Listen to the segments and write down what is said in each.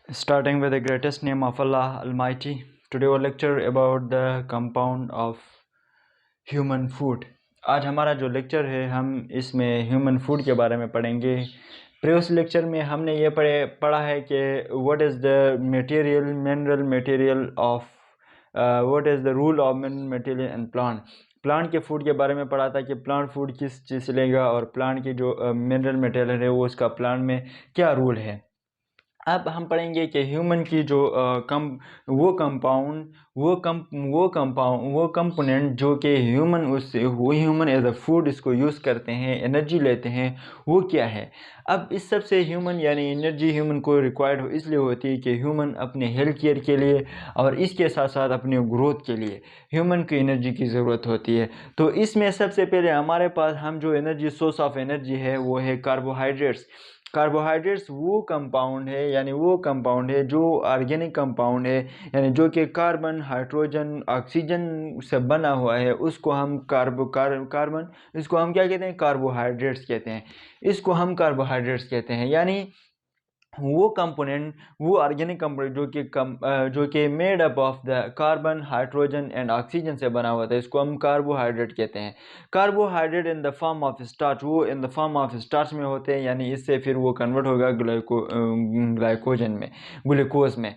Starting with the greatest name of Allah Almighty. Today our lecture about the compound of human food. आज हमारा जो lecture है हम इसमें ह्यूमन फूड के बारे में पढ़ेंगे। प्रीवियस लेक्चर में हमने ये पढ़ा है कि what is the material mineral material of what is the rule of mineral material and plant के फूड के बारे में पढ़ा था कि प्लांट फूड किस चीज़ से लेगा और प्लांट की जो मिनरल मटेरियल है वो उसका प्लांट में क्या रूल है। अब हम पढ़ेंगे कि ह्यूमन की जो वो कंपोनेंट जो कि ह्यूमन एज अ फूड इसको यूज़ करते हैं, एनर्जी लेते हैं, वो क्या है। अब इस सब से ह्यूमन यानी एनर्जी ह्यूमन को रिक्वायर्ड इसलिए होती है कि ह्यूमन अपने हेल्थ केयर के लिए और इसके साथ साथ अपने ग्रोथ के लिए ह्यूमन की एनर्जी की ज़रूरत होती है। तो इसमें सबसे पहले हमारे पास हम जो एनर्जी सोर्स ऑफ एनर्जी है वो है कार्बोहाइड्रेट्स। कार्बोहाइड्रेट्स वो कंपाउंड है जो ऑर्गेनिक कंपाउंड है, यानी जो कि कार्बन, हाइड्रोजन, ऑक्सीजन से बना हुआ है, उसको हम इसको हम क्या कहते हैं, कार्बोहाइड्रेट्स कहते हैं। इसको हम कार्बोहाइड्रेट्स कहते हैं, यानी वो कंपोनेंट, वो ऑर्गेनिक कंपोनेंट जो कि made up of the carbon, hydrogen and oxygen से बना हुआ था, इसको हम कार्बोहाइड्रेट कहते हैं। Carbohydrate in the form of starch, वो in the form of starch में होते हैं, यानी इससे फिर वो कन्वर्ट होगा ग्लूकोज में।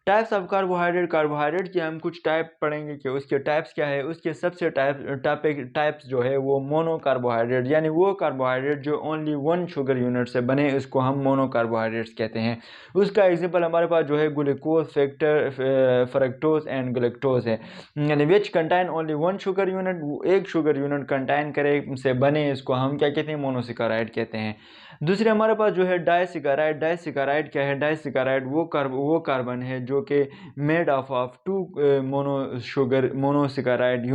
टाइप्स ऑफ कार्बोहाइड्रेट की हम कुछ टाइप पढ़ेंगे कि उसके टाइप्स क्या है। उसके सबसे टाइप्स जो है वो मोनो कार्बोहाइड्रेट, यानी वो कार्बोहाइड्रेट जो ओनली वन शुगर यूनिट से बने, इसको हम मोनो कार्बोहाइड्रेट्स कहते हैं। उसका एग्जांपल हमारे पास जो है ग्लूकोज, फ्रक्टोज एंड गलैक्टोज है, यानी विच कंटाइन ओनली वन शुगर यूनिट, एक शुगर यूनिट कंटाइन करे से बने, इसको हम क्या कहते हैं, मोनोसेकेराइड कहते हैं। दूसरे हमारे पास जो है डाइसेकेराइड क्या है। डाइसेकेराइड वो कार्बन है जो कि made of two monosaccharide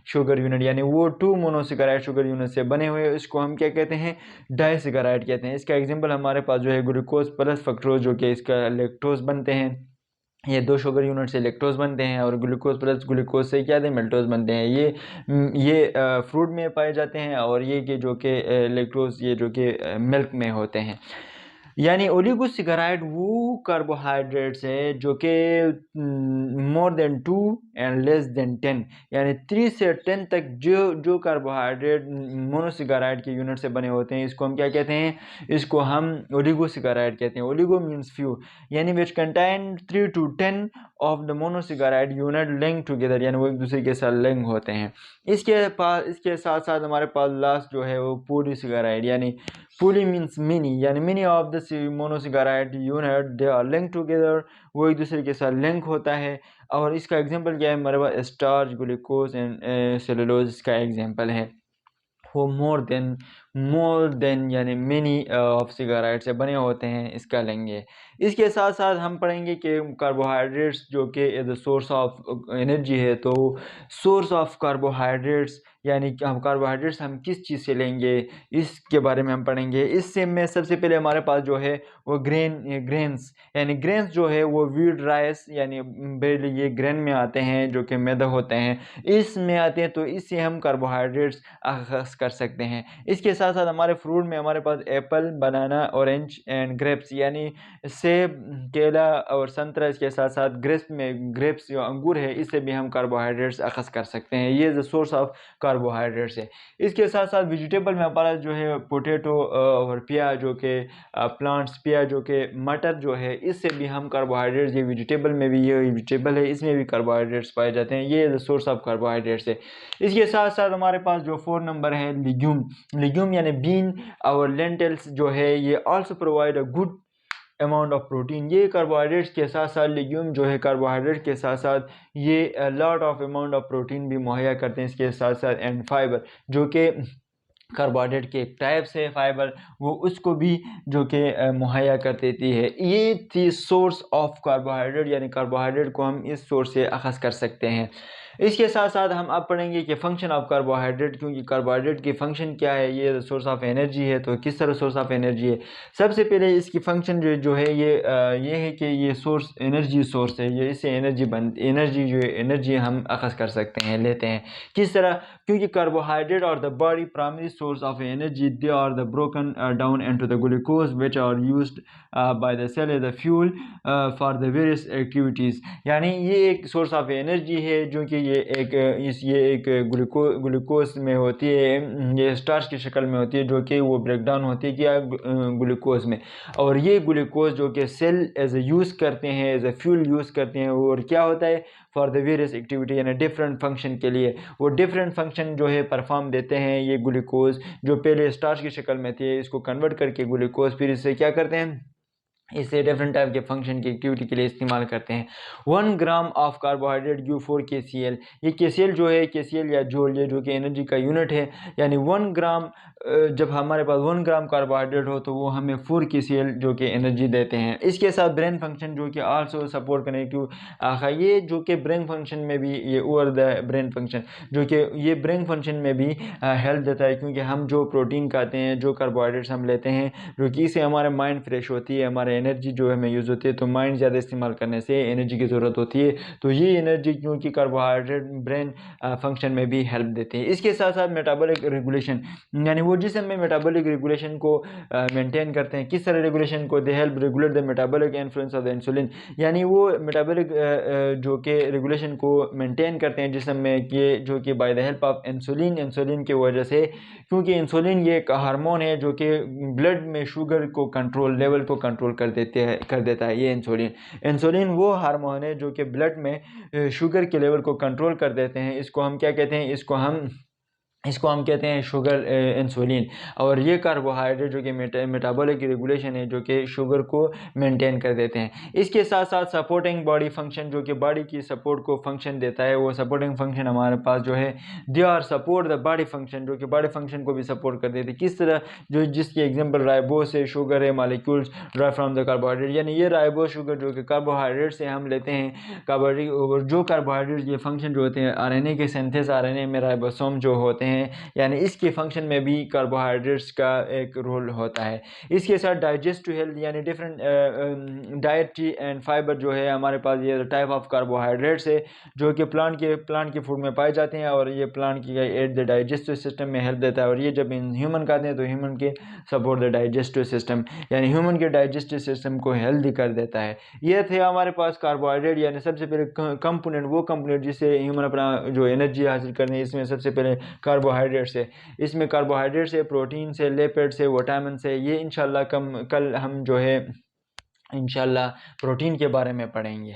sugar unit, यानी वो टू मोनोसेकेराइड शुगर यूनिट से बने हुए, इसको हम क्या कहते हैं, डाइसेकेराइड कहते हैं। इसका एग्जांपल हमारे पास जो है ग्लूकोज प्लस फ्रक्टोज, जो कि इसका लैक्टोज बनते हैं। ये दो शुगर यूनिट से लैक्टोज बनते हैं और ग्लूकोज प्लस ग्लूकोज से क्या थे, मेल्टोज बनते हैं। ये फ्रूट में पाए जाते हैं और ये कि जो कि लैक्टोज ये जो कि मिल्क में होते हैं। यानी ओलिगोसेकेराइड वो कार्बोहाइड्रेट्स है जो कि more than 2 and less than 10, यानी 3 से 10 तक जो कार्बोहाइड्रेट मोनोसेकेराइड के यूनिट से बने होते हैं, इसको हम क्या कहते हैं, इसको हम ओलिगोसेकेराइड कहते हैं। ओलिगो मीन्स फ्यू, यानी which contain 3 to 10 of the monosaccharide unit link together, यानी वो एक दूसरे के साथ लिंक होते हैं। इसके साथ साथ हमारे पास लास्ट जो है वो पॉलीसेकेराइड, यानी पुली मीन्स मिनी, यानी many of the monosaccharide unit they are link together, वो एक दूसरे के साथ लिंक होता है। और इसका एग्जांपल क्या है, हमारे पास स्टार्च, ग्लूकोज एंड सेलुलोज इसका एग्जांपल है। वो मोर देन यानी मिनी ऑफ सिगारेट से बने होते हैं, इसका लेंगे। इसके साथ साथ हम पढ़ेंगे कि कार्बोहाइड्रेट्स जो कि द सोर्स ऑफ एनर्जी है, तो सोर्स ऑफ कार्बोहाइड्रेट्स यानी कि हम कार्बोहाइड्रेट्स हम किस चीज़ से लेंगे, इसके बारे में हम पढ़ेंगे। इससे में सबसे पहले हमारे पास जो है वो ग्रेन्स, यानी ग्रेन्स जो है वो व्हीट, राइस, यानी ये ग्रेन में आते हैं जो कि मैदा होते हैं, इसमें आते हैं, तो इससे हम कार्बोहाइड्रेट्स अखज़ कर सकते हैं। इसके साथ साथ हमारे फ्रूट में हमारे पास apple, banana, orange and grapes, यानी सेब, केला और संतरा। इसके साथ साथ ग्रेप्स जो अंगूर है, इससे भी हम कार्बोहाइड्रेट्स अखज़ कर सकते हैं। ये द सोर्स ऑफ कार्बोहाइड्रेट्स है। इसके साथ साथ वेजिटेबल में हमारा जो है पोटैटो और प्याज जो कि प्लांट्स, प्याज जो कि मटर जो है, इससे भी हम कार्बोहाइड्रेट्स, ये वेजिटेबल में भी, ये वेजिटेबल है, इसमें भी कार्बोहाइड्रेट्स पाए जाते हैं। ये द सोर्स ऑफ कार्बोहाइड्रेट्स है। इसके साथ साथ हमारे पास जो 4 नंबर है लिग्यूम यानी बीन और लेंटिल्स जो है, ये also provide a good amount of protein. ये कार्बोहाइड्रेट्स के साथ साथ लिग्यूम जो है कार्बोहाइड्रेट के साथ साथ ये lot of amount of protein भी मुहैया करते हैं। इसके साथ साथ एंड फाइबर जो कि कार्बोहाइड्रेट के एक टाइप से फाइबर, वो उसको भी जो कि मुहैया कर देती है। ये थी सोर्स ऑफ कार्बोहाइड्रेट, यानी कार्बोहाइड्रेट को हम इस सोर्स से अखज़ कर सकते हैं। इसके साथ साथ हम अब पढ़ेंगे कि फंक्शन ऑफ कार्बोहाइड्रेट, क्योंकि कार्बोहाइड्रेट की फंक्शन क्या है, ये सोर्स ऑफ एनर्जी है, तो किस तरह सोर्स ऑफ एनर्जी है। सबसे पहले इसकी फंक्शन जो है ये है कि ये सोर्स एनर्जी सोर्स है, ये इससे एनर्जी जो है एनर्जी हम अखज़ कर सकते हैं, लेते हैं। किस तरह, क्योंकि कार्बोहाइड्रेट और the body primary source of energy, they are the broken down into the glucose which are used by the cell as the fuel for the various activities. यानी ये एक सोर्स ऑफ एनर्जी है जो कि ये एक glucose में होती है, ये स्टार्च की शक्ल में होती है, जो कि वो ब्रेक डाउन होती है क्या ग्लूकोज में, और ये ग्लूकोज जो कि सेल एज ए यूज़ करते हैं, एज ए फ्यूल यूज़ करते हैं, और क्या होता है फॉर द वेरियस एक्टिविटी, यानी डिफरेंट फंक्शन के लिए वो डिफरेंट फंक्शन जो है परफॉर्म देते हैं। ये ग्लूकोज जो पहले स्टार्च की शक्ल में थी, इसको कन्वर्ट करके ग्लूकोज फिर इससे क्या करते हैं, इसे डिफरेंट टाइप के फंक्शन की एक्टिविटी के लिए इस्तेमाल करते हैं। 1 gram of carbohydrate give 4 KCl। ये KCl जो है, KCl या जूल, ये जो कि एनर्जी का यूनिट है, यानी 1 ग्राम, जब हमारे पास 1 ग्राम कार्बोहाइड्रेट हो तो वो हमें 4 KCl जो कि एनर्जी देते हैं। इसके साथ ब्रेन फंक्शन जो कि आल्सो सपोर्ट कनेक्टिव ये जो कि ब्रेन फंक्शन में भी, ये ओवर द ब्रेन फंक्शन जो कि ये ब्रेन फंक्शन में भी हेल्प देता है, क्योंकि हम जो प्रोटीन खाते हैं, जो कार्बोहाइड्रेट्स हम लेते हैं, जो कि इससे हमारे माइंड फ्रेश होती है, हमारे एनर्जी जो है हमें यूज़ होती है, तो माइंड ज़्यादा इस्तेमाल करने से एनर्जी की ज़रूरत होती है, तो ये एनर्जी क्योंकि कार्बोहाइड्रेट ब्रेन फंक्शन में भी हेल्प देते हैं। इसके साथ साथ मेटाबॉलिक रेगुलेशन, यानी वो जिसम में मेटाबॉलिक रेगुलेशन को मेंटेन करते हैं। किस तरह रेगुलेशन को, they help regulate the metabolic influence of the insulin, यानी वो मेटाबॉलिक जो कि रेगुलेशन को मेंटेन करते हैं जिसम में, कि जो कि by the help of insulin की वजह से, क्योंकि इंसुलिन ये एक हार्मोन है जो कि ब्लड में शुगर को कंट्रोल, लेवल को कंट्रोल कर देता है। ये इंसुलिन वो हार्मोन है जो कि ब्लड में शुगर के लेवल को कंट्रोल कर देते हैं। इसको हम क्या कहते हैं, इसको हम कहते हैं शुगर इंसुलिन। और ये कार्बोहाइड्रेट जो कि मेटाबॉलिक रेगुलेशन है, जो कि शुगर को मेंटेन कर देते हैं। इसके साथ साथ सपोर्टिंग बॉडी फंक्शन, जो कि बॉडी की सपोर्ट को फंक्शन देता है, वो सपोर्टिंग फंक्शन हमारे पास जो है, they are support the body function, जो कि बॉडी फंक्शन को भी सपोर्ट कर देते हैं। किस तरह, जिसकी एग्जाम्पल राइबोस है, शुगर है, molecules drive from the carbohydrate, यानी ये राइबोस शुगर जो कि कार्बोहाइड्रेट से हम लेते हैं कार्बोहाइड्रेट, और जो कार्बोहाइड्रेट ये फंक्शन जो होते हैं आरएनए के सिंथेसिस, आरएनए में राइबोसोम जो होते हैं, यानी इसके फंक्शन में भी कार्बोहाइड्रेट्स का एक रोल होता है। इसके साथ डाइजेस्टिव हेल्थ, यानी डिफरेंट डाइटरी एंड फाइबर जो है हमारे पास, ये टाइप ऑफ कार्बोहाइड्रेट्स है जो कि प्लांट के फूड में पाए जाते हैं, और ये प्लांट की एट द डाइजेस्टिव सिस्टम में हेल्प देता है, और ये जब ह्यूमन खाते हैं तो ह्यूमन के सपोर्ट द डाइजेस्टिव सिस्टम, यानी ह्यूमन के डाइजेस्टिव सिस्टम को हेल्दी कर देता है। ये थे हमारे पास कार्बोहाइड्रेट, यानी सबसे पहले कंपोनेंट, वो कंपोनेंट जिससे ह्यूमन अपना जो एनर्जी हासिल करते हैं, इसमें सबसे पहले कार्बोहाइड्रेट से, इसमें कार्बोहाइड्रेट से, प्रोटीन से, लिपिड से, विटामिन से, ये इंशाल्लाह कल हम जो है इंशाल्लाह प्रोटीन के बारे में पढ़ेंगे।